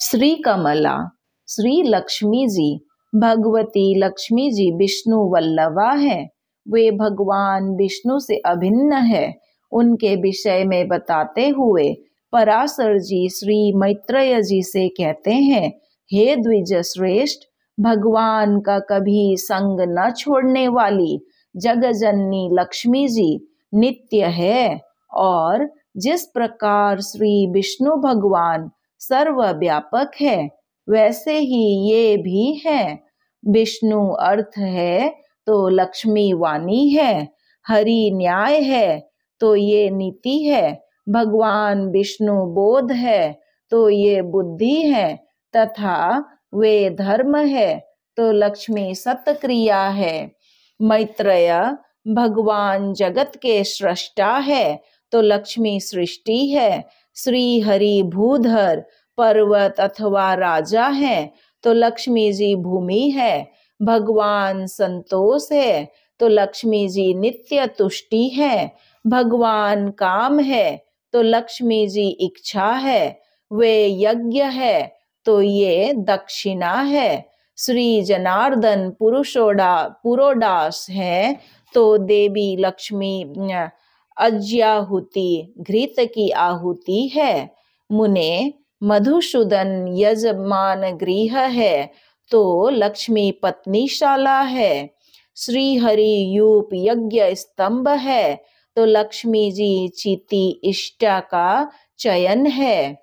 श्री कमला, श्री लक्ष्मी जी, भगवती लक्ष्मी जी विष्णु वल्लभा है। वे भगवान विष्णु से अभिन्न है। उनके विषय में बताते हुए पराशर जी श्री मैत्रेय जी से कहते हैं, हे द्विज श्रेष्ठ, भगवान का कभी संग न छोड़ने वाली जगजननी लक्ष्मी जी नित्य है। और जिस प्रकार श्री विष्णु भगवान सर्वव्यापक है, वैसे ही ये भी है। विष्णु अर्थ है तो लक्ष्मी वाणी है, हरि न्याय है तो ये नीति है, भगवान विष्णु बोध है तो ये बुद्धि है, तथा वे धर्म है तो लक्ष्मी सत्क्रिया है। मैत्रेय, भगवान जगत के सृष्टा है तो लक्ष्मी सृष्टि है। श्री हरि भूधर पर्वत अथवा राजा है तो लक्ष्मी जी भूमि है। भगवान संतोष है तो लक्ष्मी जी नित्य तुष्टि है। भगवान काम है तो लक्ष्मी जी इच्छा है। वे यज्ञ है तो ये दक्षिणा है। श्री जनार्दन पुरोडास है तो देवी लक्ष्मी अज्याहुति घृत की आहुति है। मुने, मधुसूदन यजमान गृह है तो लक्ष्मी पत्नीशाला है। श्री हरि यूप यज्ञ स्तंभ है तो लक्ष्मी जी चिति इष्टा का चयन है।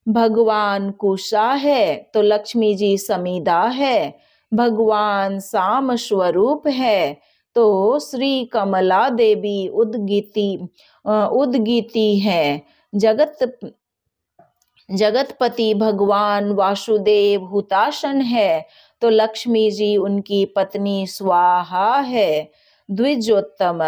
भगवान कुशा है तो लक्ष्मी जी समीदा है। भगवान साम स्वरूप है तो श्री कमला देवी उद्गीति है। जगतपति भगवान वासुदेव हुताशन है तो लक्ष्मी जी उनकी पत्नी स्वाहा है। द्विजोत्तम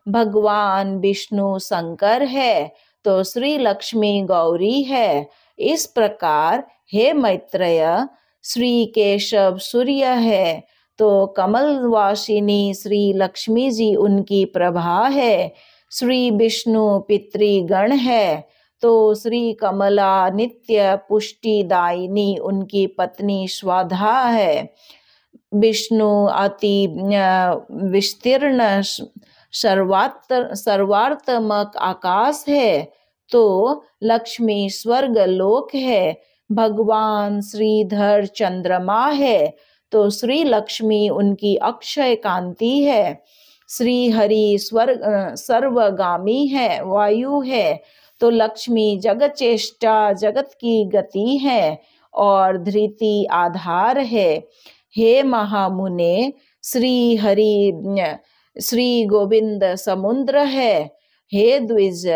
भगवान विष्णु शंकर है तो श्री लक्ष्मी गौरी है। इस प्रकार हे मैत्रेय, श्री केशव सूर्य है तो कमलवासिनी श्री लक्ष्मी जी उनकी प्रभा है। श्री विष्णु पितृगण है तो श्री कमला नित्य पुष्टिदायिनी उनकी पत्नी स्वाधा है। विष्णु अति विस्तीर्ण सर्वात्मक आकाश है तो लक्ष्मी स्वर्ग लोक है। भगवान श्रीधर चंद्रमा है तो श्री लक्ष्मी उनकी अक्षय कांति है। श्री हरि सर्वगामी है, वायु है तो लक्ष्मी जगत चेष्टा जगत की गति है और धृति आधार है। हे महामुने, श्री गोविंद समुद्र है। हे द्विज,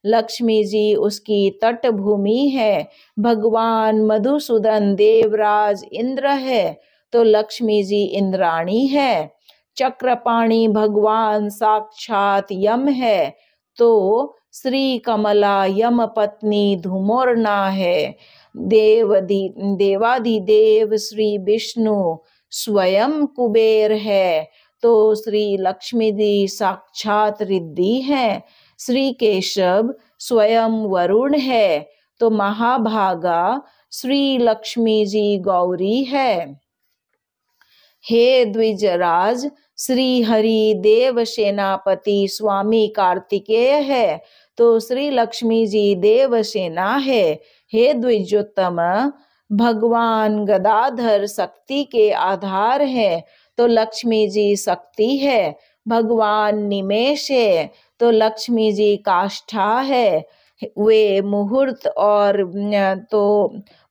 लक्ष्मी जी उसकी तटभूमि है। भगवान मधुसूदन देवराज इंद्र है तो लक्ष्मी जी इंद्राणी है। चक्रपाणी भगवान साक्षात यम है तो श्री कमला यम पत्नी धूमोर्ना है। देवाधिदेव श्री विष्णु स्वयं कुबेर है तो श्री लक्ष्मी जी साक्षात रिद्धि है। श्री केशव स्वयं वरुण है तो महाभागा श्री लक्ष्मी जी गौरी है। हे द्विजराज, श्री हरि देव सेनापति स्वामी कार्तिकेय है तो श्री लक्ष्मी जी देव सेना है। हे द्विजोत्तम, भगवान गदाधर शक्ति के आधार है तो लक्ष्मी जी शक्ति है। भगवान निमेष है तो लक्ष्मी जी काष्ठा है। वे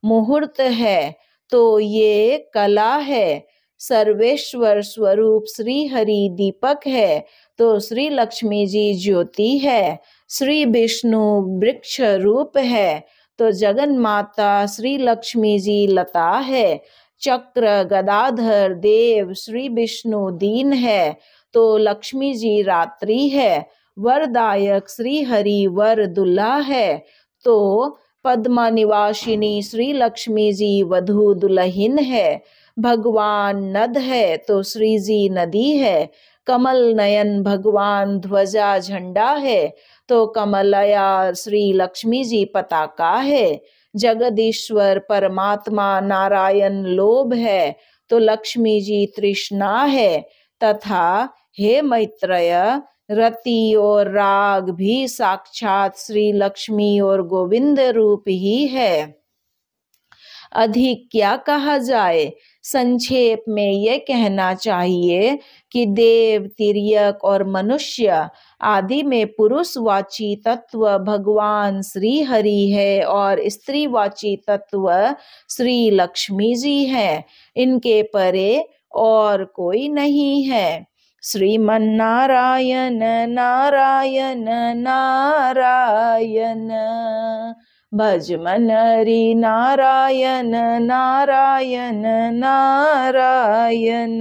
मुहूर्त है तो ये कला है। सर्वेश्वर स्वरूप श्री हरि दीपक है तो श्री लक्ष्मी जी ज्योति है। श्री विष्णु वृक्ष रूप है तो जगन माता श्री लक्ष्मी जी लता है। चक्र गदाधर देव श्री विष्णु दीन है तो लक्ष्मी जी रात्रि है। वरदायक श्री हरि वर दुल्हा है तो पद्मा निवासिनी श्री लक्ष्मी जी वधू दुल्हिन है। भगवान नद है तो श्री जी नदी है। कमल नयन भगवान ध्वजा झंडा है तो कमलया श्री लक्ष्मी जी पताका है। जगदीश्वर परमात्मा नारायण लोभ है तो लक्ष्मी जी तृष्णा है, तथा हे मैत्रेय रति और राग भी साक्षात श्री लक्ष्मी और गोविंद रूप ही है। अधिक क्या कहा जाए, संक्षेप में यह कहना चाहिए कि देव, तिर्यक और मनुष्य आदि में पुरुषवाची तत्व भगवान श्री हरि है और स्त्रीवाची तत्व श्री लक्ष्मी जी है। इनके परे और कोई नहीं है। श्रीमन नारायण नारायण नारायण, भज मन हरि नारायण नारायण नारायण।